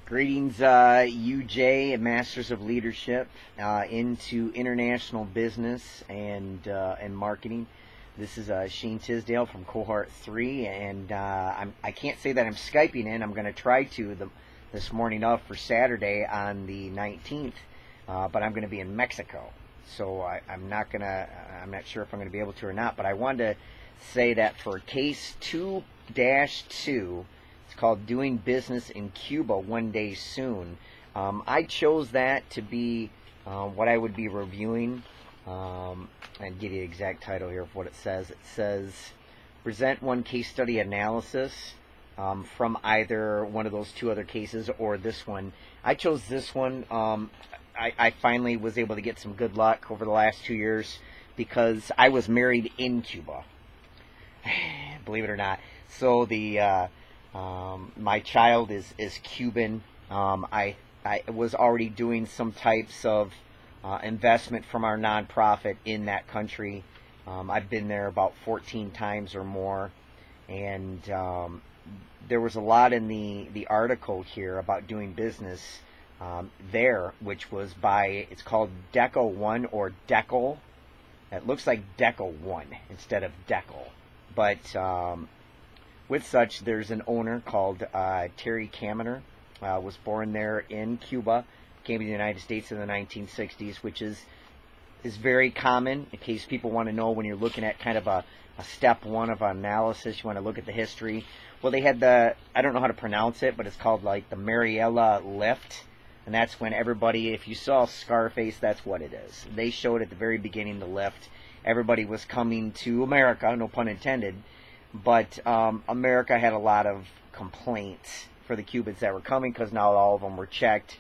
Greetings, UJ, Masters of Leadership, into international business and marketing. This is Shane Tisdale from Cohort 3, and I can't say that I'm Skyping in. I'm going to try to this morning off for Saturday on the 19th, but I'm going to be in Mexico, so I'm not sure if I'm going to be able to or not. But I wanted to say that for case 2-2. Called Doing Business in Cuba One Day Soon. I chose that to be what I would be reviewing, and give you the exact title here of what it says. It says, present one case study analysis from either one of those two other cases or this one. I chose this one. I finally was able to get some good luck over the last 2 years because I was married in Cuba. Believe it or not. So my child is Cuban. I was already doing some types of investment from our nonprofit in that country. I've been there about 14 times or more, and there was a lot in the article here about doing business there, which was it's called Deco 1 or Decal. It looks like Deco 1 instead of Decal, but with such, there's an owner called Terry Kaminer, was born there in Cuba, came to the United States in the 1960s, which is very common, in case people want to know when you're looking at kind of a step one of analysis, you want to look at the history. Well, they had I don't know how to pronounce it, but it's called like the Mariela Lift, and that's when everybody, if you saw Scarface, that's what it is. They showed at the very beginning the lift. Everybody was coming to America, no pun intended. But America had a lot of complaints for the Cubans that were coming because not all of them were checked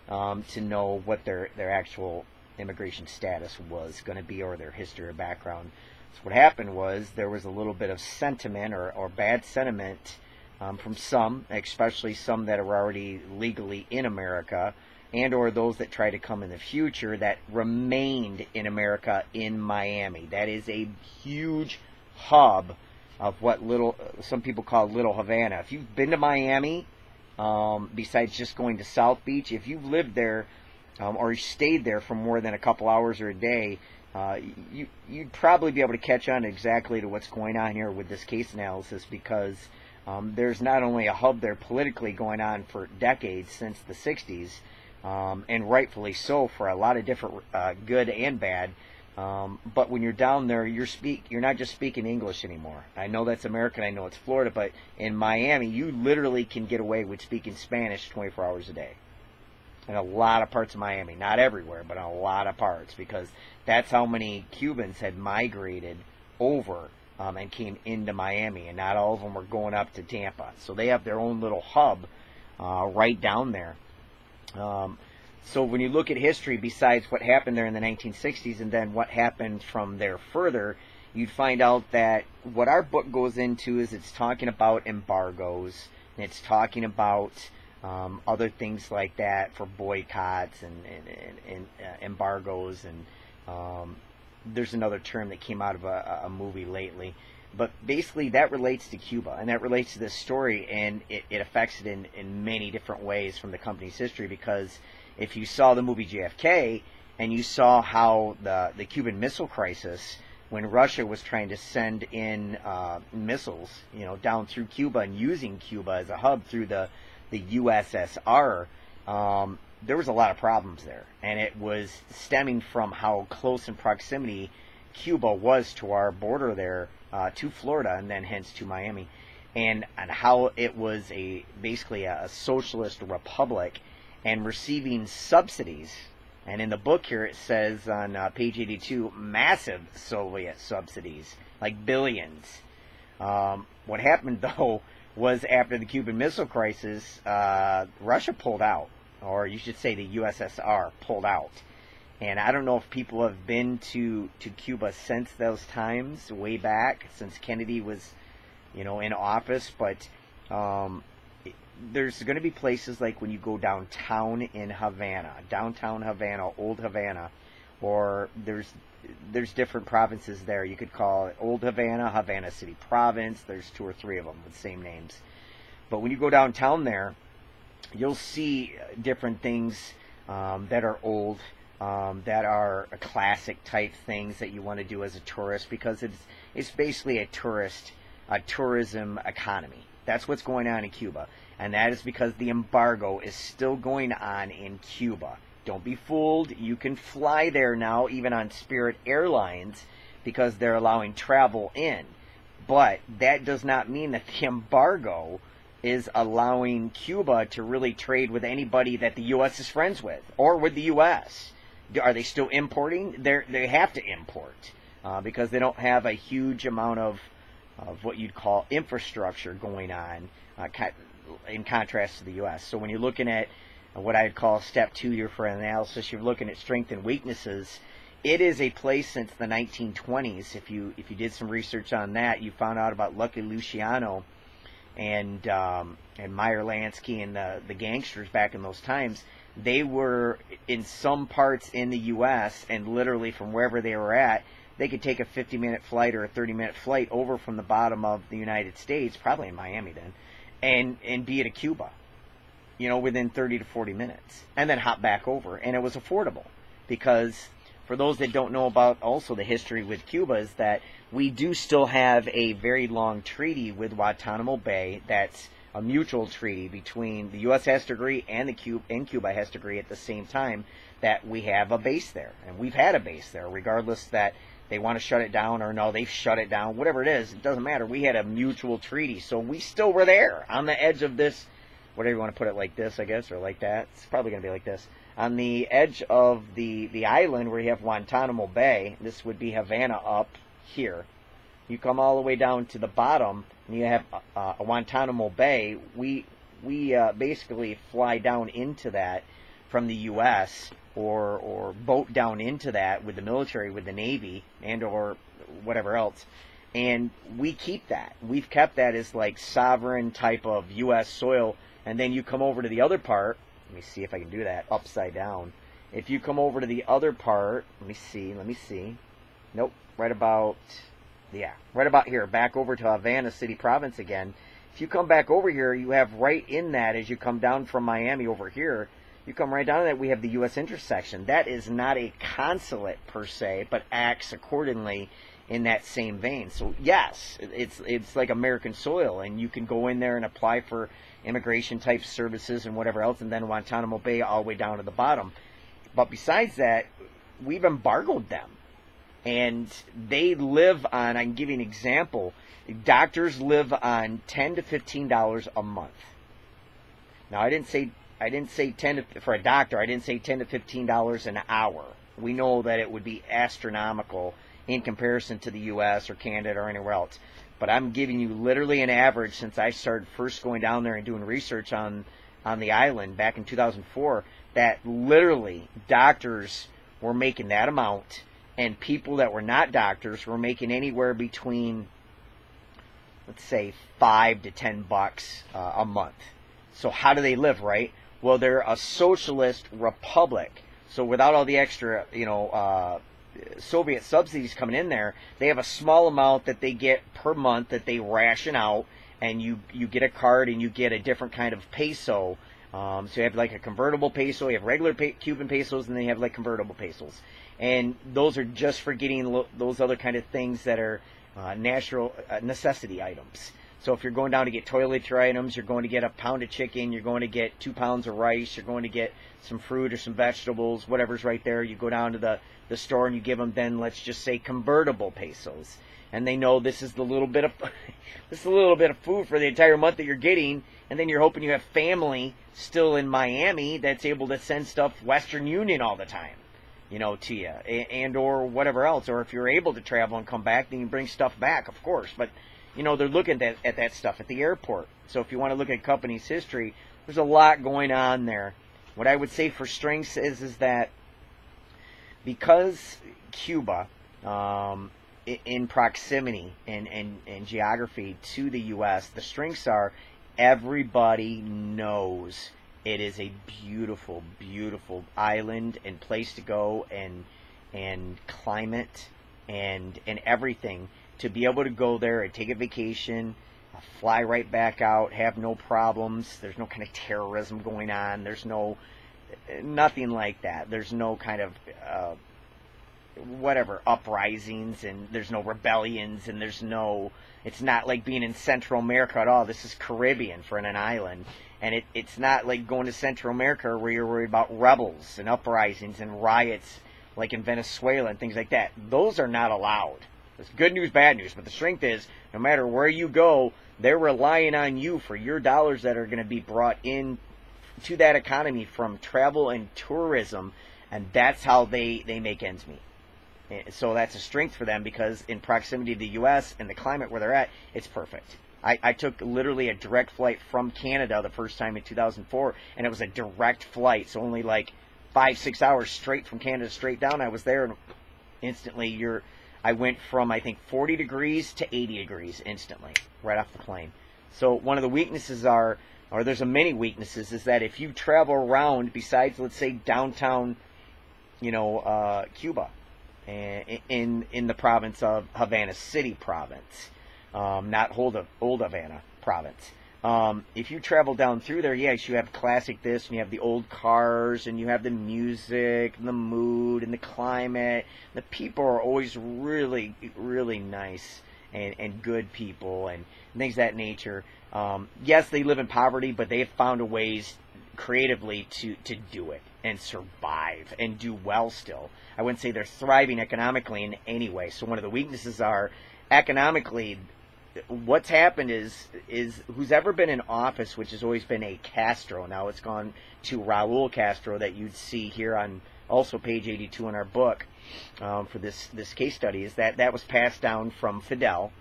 to know what their actual immigration status was going to be or their history or background. So what happened was there was a little bit of sentiment or bad sentiment from some, especially some that are already legally in America and or those that try to come in the future that remained in America in Miami. That is a huge hub of what some people call Little Havana. If you've been to Miami, besides just going to South Beach, if you've lived there or stayed there for more than a couple hours or a day, you'd probably be able to catch on exactly to what's going on here with this case analysis, because there's not only a hub there politically going on for decades since the 60s, and rightfully so for a lot of different good and bad. But when you're down there, you're not just speaking English anymore. I know that's American, I know it's Florida, but in Miami, you literally can get away with speaking Spanish 24 hours a day. In a lot of parts of Miami, not everywhere, but in a lot of parts, because that's how many Cubans had migrated over and came into Miami, and not all of them were going up to Tampa. So they have their own little hub right down there. So when you look at history, besides what happened there in the 1960s and then what happened from there further, you'd find out that what our book goes into is it's talking about embargoes, and it's talking about other things like that for boycotts and embargoes, and there's another term that came out of a movie lately. But basically that relates to Cuba, and that relates to this story, and it affects it in many different ways from the company's history, because if you saw the movie JFK and you saw how the Cuban Missile Crisis, when Russia was trying to send in missiles, down through Cuba and using Cuba as a hub through the USSR, there was a lot of problems there, and it was stemming from how close in proximity Cuba was to our border there, to Florida, and then hence to Miami, and how it was basically a socialist republic and receiving subsidies. And in the book here it says on page 82, massive Soviet subsidies, like billions. What happened though was after the Cuban Missile Crisis, Russia pulled out, or you should say the USSR pulled out. And I don't know if people have been to Cuba since those times, way back, since Kennedy was, in office, but there's going to be places like when you go downtown in downtown Havana, Old Havana, or there's different provinces there. You could call it Old Havana, Havana City Province. There's 2 or 3 of them with the same names. But when you go downtown there, you'll see different things that are old, that are classic type things that you want to do as a tourist, because it's basically a tourism economy. That's what's going on in Cuba, and that is because the embargo is still going on in Cuba. Don't be fooled. You can fly there now, even on Spirit Airlines, because they're allowing travel in. But that does not mean that the embargo is allowing Cuba to really trade with anybody that the U.S. is friends with, or with the U.S. Are they still importing? They have to import because they don't have a huge amount of what you'd call infrastructure going on in contrast to the U.S. So when you're looking at what I'd call step 2 here for analysis, you're looking at strengths and weaknesses. It is a place since the 1920s. If you did some research on that, you found out about Lucky Luciano and Meyer Lansky and the gangsters back in those times. They were in some parts in the U.S., and literally from wherever they were at, they could take a 50-minute flight or a 30-minute flight over from the bottom of the United States, probably in Miami then, and be at Cuba, within 30 to 40 minutes, and then hop back over. And it was affordable, because for those that don't know about also the history with Cuba, is that we do still have a very long treaty with Guantanamo Bay. That's a mutual treaty between the U.S. has to agree and Cuba has to agree at the same time that we have a base there. And we've had a base there, regardless that they want to shut it down or no, they've shut it down. Whatever it is, it doesn't matter. We had a mutual treaty. So we still were there on the edge of this, whatever you want to put it, like this, I guess, or like that. It's probably going to be like this. On the edge of the island where you have Guantanamo Bay, this would be Havana up here. You come all the way down to the bottom, and you have Guantanamo Bay. We basically fly down into that from the U.S. or boat down into that with the military, with the Navy, and or whatever else. And we keep that. We've kept that as like sovereign type of U.S. soil. And then you come over to the other part. Let me see if I can do that upside down. If you come over to the other part, let me see. Nope, right about here, back over to Havana City Province again. If you come back over here, you have right in that, as you come down from Miami over here, you come right down to that, we have the U.S. intersection. That is not a consulate per se, but acts accordingly in that same vein. So yes, it's like American soil, and you can go in there and apply for immigration type services and whatever else, and then Guantanamo Bay all the way down to the bottom. But besides that, we've embargoed them, and they live on, I can give you an example, doctors live on $10 to $15 a month. Now I didn't say for a doctor, I didn't say $10 to $15 an hour. We know that it would be astronomical in comparison to the U.S. or Canada or anywhere else. But I'm giving you literally an average since I started first going down there and doing research on the island back in 2004, that literally doctors were making that amount, and people that were not doctors were making anywhere between, let's say, $5 to $10 a month. So how do they live, right? Well, they're a socialist republic. So without all the extra, Soviet subsidies coming in there, they have a small amount that they get per month that they ration out, and you get a card and you get a different kind of peso. So you have like a convertible peso, you have regular Cuban pesos, and then you have like convertible pesos. And those are just for getting those other kind of things that are natural necessity items. So if you're going down to get toiletry items, you're going to get a pound of chicken, you're going to get 2 pounds of rice, you're going to get some fruit or some vegetables, whatever's right there. You go down to the store and you give them, then let's just say, convertible pesos, and they know this is the little bit of food for the entire month that you're getting. And then you're hoping you have family still in Miami that's able to send stuff Western Union all the time, to you, and or whatever else. Or if you're able to travel and come back, then you bring stuff back, of course. But they're looking at that stuff at the airport. So if you want to look at company's history, there's a lot going on there. What I would say for strengths is that because Cuba, in proximity and geography to the U.S., the strengths are everybody knows it is a beautiful, beautiful island and place to go, and climate and everything, to be able to go there and take a vacation, fly right back out, have no problems. There's no kind of terrorism going on. There's nothing like that. There's no kind of uprisings, and there's no rebellions, and it's not like being in Central America at all. This is Caribbean for an island, and it's not like going to Central America where you're worried about rebels and uprisings and riots like in Venezuela and things like that. Those are not allowed. It's good news, bad news, but the strength is, no matter where you go, they're relying on you for your dollars that are going to be brought in to that economy from travel and tourism, and that's how they make ends meet. So that's a strength for them, because in proximity to the U.S. and the climate where they're at, it's perfect. I took literally a direct flight from Canada the first time in 2004, and it was a direct flight, so only like 5-6 hours straight from Canada straight down. I was there, and instantly I went from, I think, 40 degrees to 80 degrees instantly, right off the plane. So one of the weaknesses there's many weaknesses, is that if you travel around, besides, let's say, downtown, Cuba, in the province of Havana City province, not old Havana province. If you travel down through there, yes, you have classic this, and you have the old cars, and you have the music, and the mood, and the climate. The people are always really, really nice and good people, and things of that nature. Yes, they live in poverty, but they have found a ways creatively to do it and survive and do well still. I wouldn't say they're thriving economically in any way. So one of the weaknesses are, economically, what's happened is who's ever been in office, which has always been a Castro. Now it's gone to Raul Castro, that you'd see here on also page 82 in our book for this case study, is that was passed down from Fidel.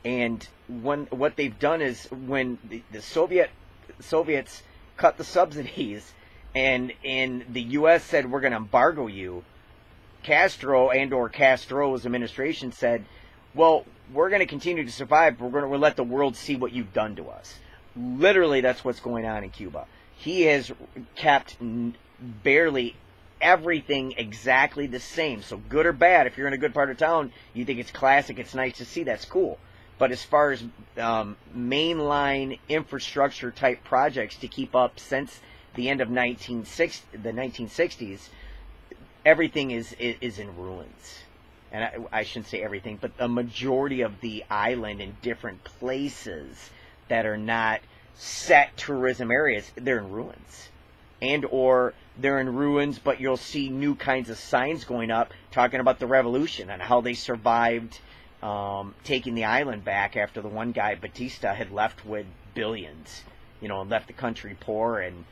And what they've done is, when the Soviets cut the subsidies, and the U.S. said, we're going to embargo you, Castro or Castro's administration said, well, we're going to continue to survive, but we'll let the world see what you've done to us. Literally, that's what's going on in Cuba. He has kept barely everything exactly the same. So good or bad, if you're in a good part of town, you think it's classic, it's nice to see, that's cool. But as far as mainline infrastructure type projects to keep up since the end of the 1960s, everything is in ruins. And I shouldn't say everything, but the majority of the island in different places that are not set tourism areas, they're in ruins. And or they're in ruins, but you'll see new kinds of signs going up talking about the revolution and how they survived taking the island back after the one guy, Batista, had left with billions, and left the country poor, and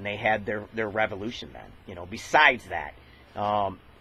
they had their revolution then. Besides that,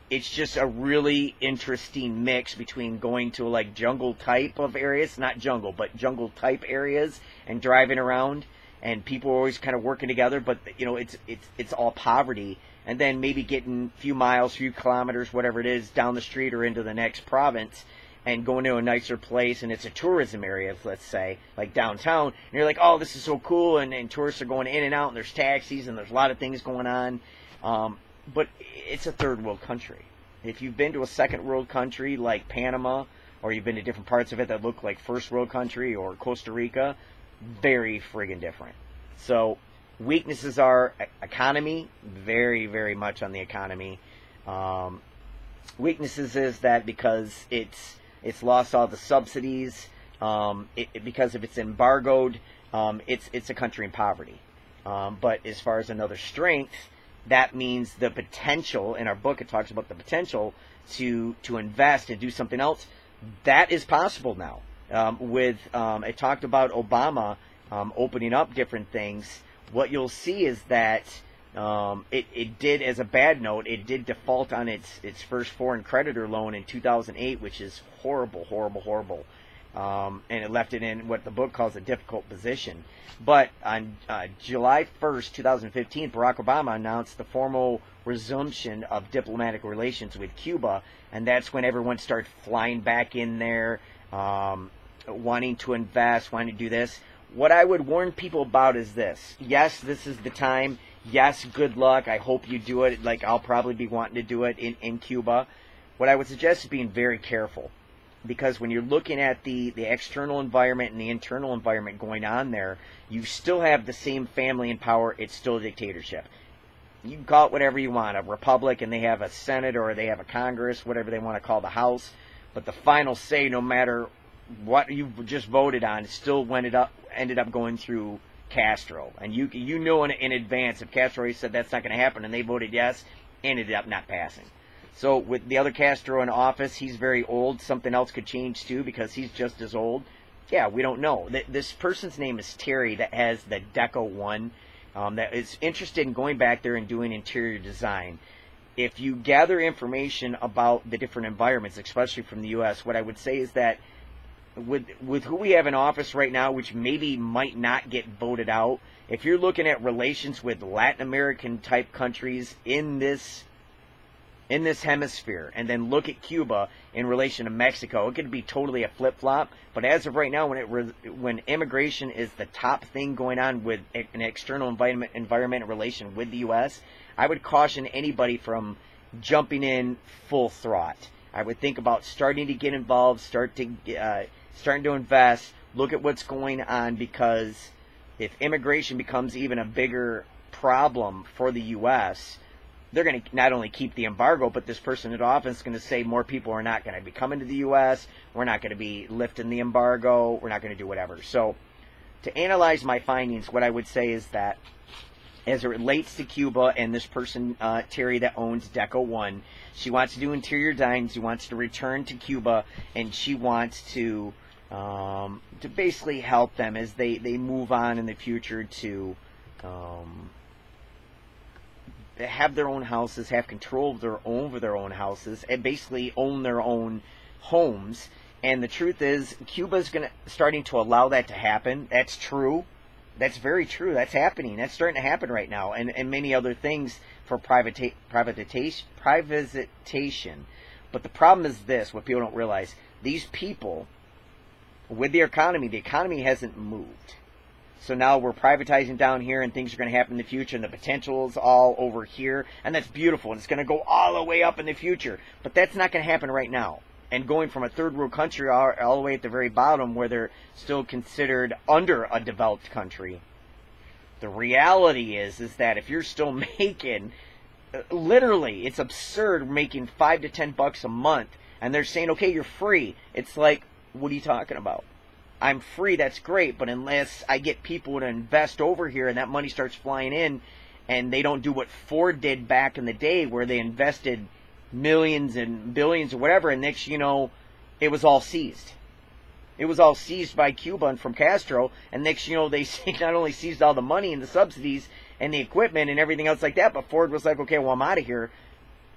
it's just a really interesting mix between going to like jungle type of areas, not jungle, but jungle type areas, and driving around, and people are always kind of working together, but it's all poverty, and then maybe getting a few miles, few kilometers, whatever it is, down the street or into the next province, and going to a nicer place, and it's a tourism area, let's say, like downtown, and you're like, oh, this is so cool, and tourists are going in and out, and there's taxis, and there's a lot of things going on, but it's a third world country. If you've been to a second world country like Panama, or you've been to different parts of it that look like first world country, or Costa Rica, very friggin' different. So weaknesses are economy, very, very much on the economy. Weaknesses is that because it's lost all the subsidies, because if it's embargoed, it's a country in poverty. But as far as another strength, that means the potential. In our book, it talks about the potential to invest and do something else. That is possible now. It talked about Obama opening up different things. What you'll see is that it did, as a bad note, it did default on its first foreign creditor loan in 2008, which is horrible, horrible, horrible. And it left it in what the book calls a difficult position. But on July 1st, 2015, Barack Obama announced the formal resumption of diplomatic relations with Cuba, and that's when everyone started flying back in there, wanting to invest, wanting to do this. What I would warn people about is this. Yes, this is the time. Yes, good luck. I hope you do it. Like, I'll probably be wanting to do it in Cuba. What I would suggest is being very careful. because when you're looking at the external environment and the internal environment going on there, you still have the same family in power. It's still a dictatorship. You can call it whatever you want, a republic, and they have a Senate or they have a Congress, whatever they want to call the House. But the final say, no matter what you've just voted on, still ended up going through Castro. And you know in advance if Castro already said that's not going to happen and they voted yes, ended up not passing. So with the other Castro in office, he's very old. Something else could change too because he's just as old. Yeah, we don't know. This person's name is Terry that has the Deco 1 that is interested in going back there and doing interior design. If you gather information about the different environments, especially from the U.S., what I would say is that with who we have in office right now, which maybe might not get voted out, if you're looking at relations with Latin American type countries in this hemisphere, and then look at Cuba in relation to Mexico, it could be totally a flip-flop. But as of right now, when immigration is the top thing going on with an external environment relation with the U.S., I would caution anybody from jumping in full throttle. I would think about starting to get involved, starting to invest, look at what's going on, because if immigration becomes even a bigger problem for the U.S., they're going to not only keep the embargo, but this person in office is going to say more people are not going to be coming to the U.S., we're not going to be lifting the embargo, we're not going to do whatever. So to analyze my findings, what I would say is that as it relates to Cuba and this person, Terry, that owns Deco 1, she wants to do interior design, she wants to return to Cuba, and she wants to basically help them as they move on in the future to have their own houses, have control over their own houses, and basically own their own homes. And the truth is, Cuba's starting to allow that to happen. That's true. That's very true. That's happening. That's starting to happen right now. And many other things for privatization. But the problem is this, what people don't realize. These people, with the economy hasn't moved. So now we're privatizing down here and things are going to happen in the future and the potential is all over here. And that's beautiful. And it's going to go all the way up in the future. But that's not going to happen right now. And going from a third world country all the way at the very bottom where they're still considered under a developed country. The reality is that if you're still making, literally, it's absurd making $5 to $10 a month. And they're saying, okay, you're free. It's like, what are you talking about? I'm free, that's great, but unless I get people to invest over here and that money starts flying in and they don't do what Ford did back in the day where they invested millions and billions or whatever, and next you know, it was all seized. It was all seized by Cuba and from Castro, and next you know, they not only seized all the money and the subsidies and the equipment and everything else like that, but Ford was like, okay, well, I'm out of here.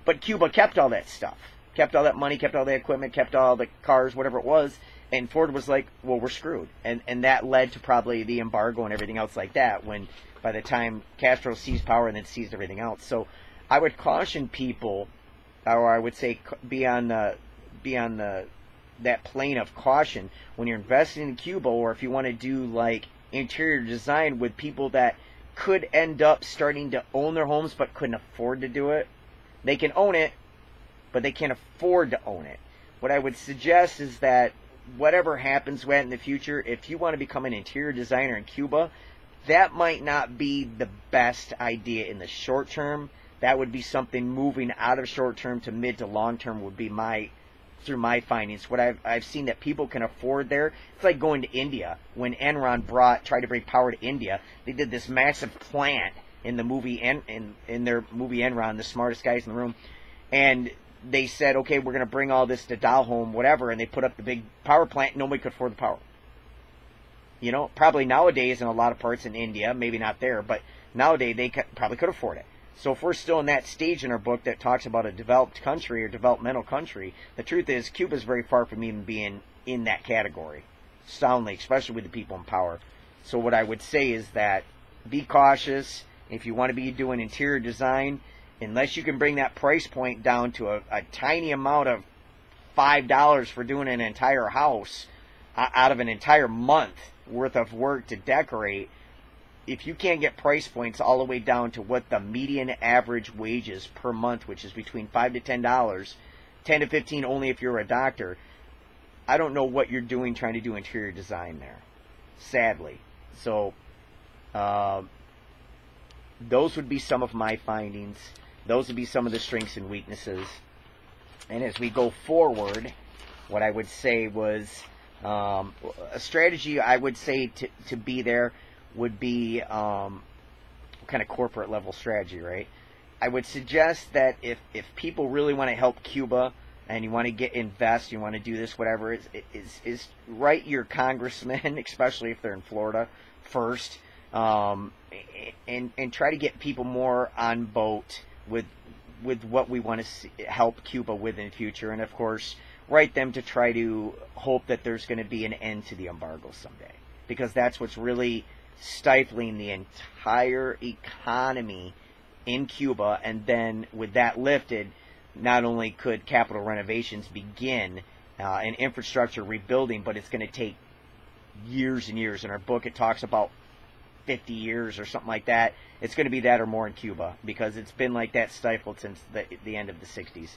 But Cuba kept all that stuff. Kept all that money, kept all the equipment, kept all the cars, whatever it was. And Ford was like, well, we're screwed. And that led to probably the embargo and everything else like that when by the time Castro seized power and then seized everything else. So I would caution people, or I would say be on that plane of caution when you're investing in Cuba, or if you want to do like interior design with people that could end up starting to own their homes but couldn't afford to do it. They can own it, but they can't afford to own it. What I would suggest is that whatever happens in the future, if you want to become an interior designer in Cuba, that might not be the best idea in the short term. That would be something moving out of short term to mid to long term would be through my findings. What I've seen that people can afford there, it's like going to India. When Enron tried to bring power to India, they did this massive plant in the movie in their movie Enron, the smartest guys in the room, and they said, okay, we're going to bring all this to Dalhome, whatever, and they put up the big power plant. Nobody could afford the power. You know, probably nowadays in a lot of parts in India, maybe not there, but nowadays they probably could afford it. So if we're still in that stage in our book that talks about a developed country or developmental country, the truth is Cuba is very far from even being in that category, soundly, especially with the people in power. So what I would say is that be cautious. If you want to be doing interior design, unless you can bring that price point down to a tiny amount of $5 for doing an entire house out of an entire month worth of work to decorate, if you can't get price points all the way down to what the median average wages per month, which is between $5 to $10, 10 to 15 only if you're a doctor, I don't know what you're doing trying to do interior design there, sadly. So those would be some of my findings. Those would be some of the strengths and weaknesses. And as we go forward, what I would say was a strategy I would say to be there would be kind of corporate level strategy, right? I would suggest that if people really want to help Cuba and you want to invest, you want to do this, whatever, is write your congressman, especially if they're in Florida, first, and try to get people more on boat with what we want to help Cuba with in the future, and of course, write them to try to hope that there's going to be an end to the embargo someday, because that's what's really stifling the entire economy in Cuba. And then with that lifted, not only could capital renovations begin and infrastructure rebuilding, but it's going to take years and years. In our book, it talks about 50 years or something like that. It's going to be that or more in Cuba, because it's been like that stifled since the end of the 60s.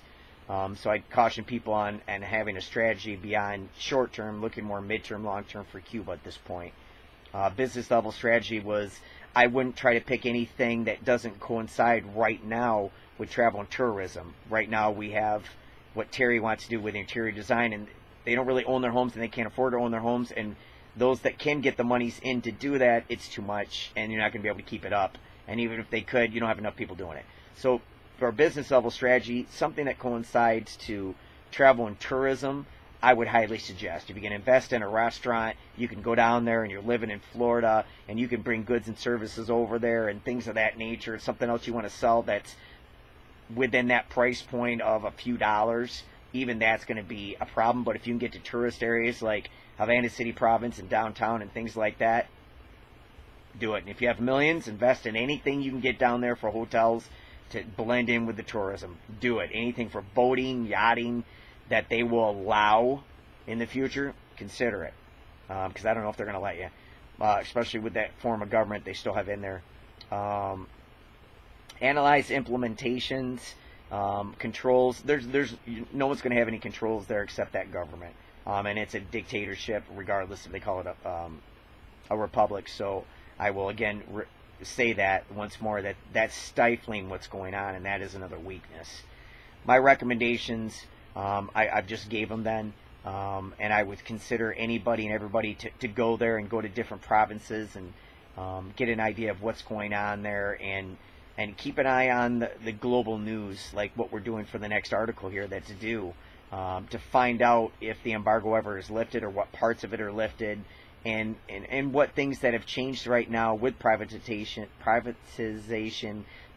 So I caution people on and having a strategy beyond short term, looking more mid-term, long-term for Cuba at this point. Business level strategy was, I wouldn't try to pick anything that doesn't coincide right now with travel and tourism. Right now we have what Terry wants to do with interior design, and they don't really own their homes and they can't afford to own their homes, and those that can get the monies in to do that, it's too much and you're not going to be able to keep it up. And even if they could, you don't have enough people doing it. So for a business level strategy, something that coincides to travel and tourism, I would highly suggest. If you can invest in a restaurant, you can go down there and you're living in Florida and you can bring goods and services over there and things of that nature. Something else you want to sell that's within that price point of a few dollars, even that's going to be a problem. But if you can get to tourist areas like Havana City Province and downtown and things like that, do it. And if you have millions, invest in anything you can get down there for hotels to blend in with the tourism. Do it. Anything for boating, yachting that they will allow in the future, consider it. Because I don't know if they're going to let you, especially with that form of government they still have in there. Analyze implementations, controls. There's no one's going to have any controls there except that government. And it's a dictatorship, regardless if they call it a republic. So I will again say that once more, that that's stifling what's going on, and that is another weakness. My recommendations, I've just gave them then, and I would consider anybody and everybody to go there and go to different provinces and get an idea of what's going on there, and keep an eye on the global news, like what we're doing for the next article here that's due, to find out if the embargo ever is lifted or what parts of it are lifted, and what things that have changed right now with privatization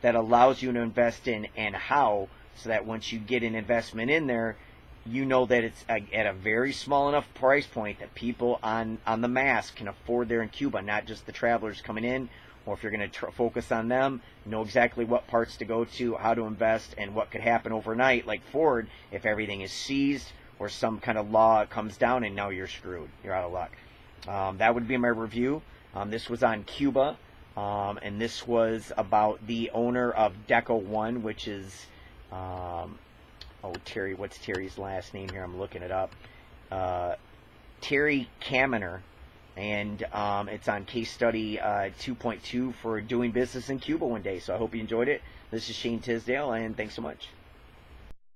that allows you to invest in, and how, so that once you get an investment in there, you know that it's at a very small enough price point that people on the mass can afford there in Cuba, not just the travelers coming in. Or if you're going to focus on them, know exactly what parts to go to, how to invest, and what could happen overnight, like Ford, if everything is seized or some kind of law comes down and now you're screwed. You're out of luck. That would be my review. This was on Cuba, and this was about the owner of Deco One, which is, Terry, what's Terry's last name here? I'm looking it up. Terry Kaminer. And it's on case study 2.2 for doing business in Cuba one day. So I hope you enjoyed it. This is Shane Tisdale, and thanks so much.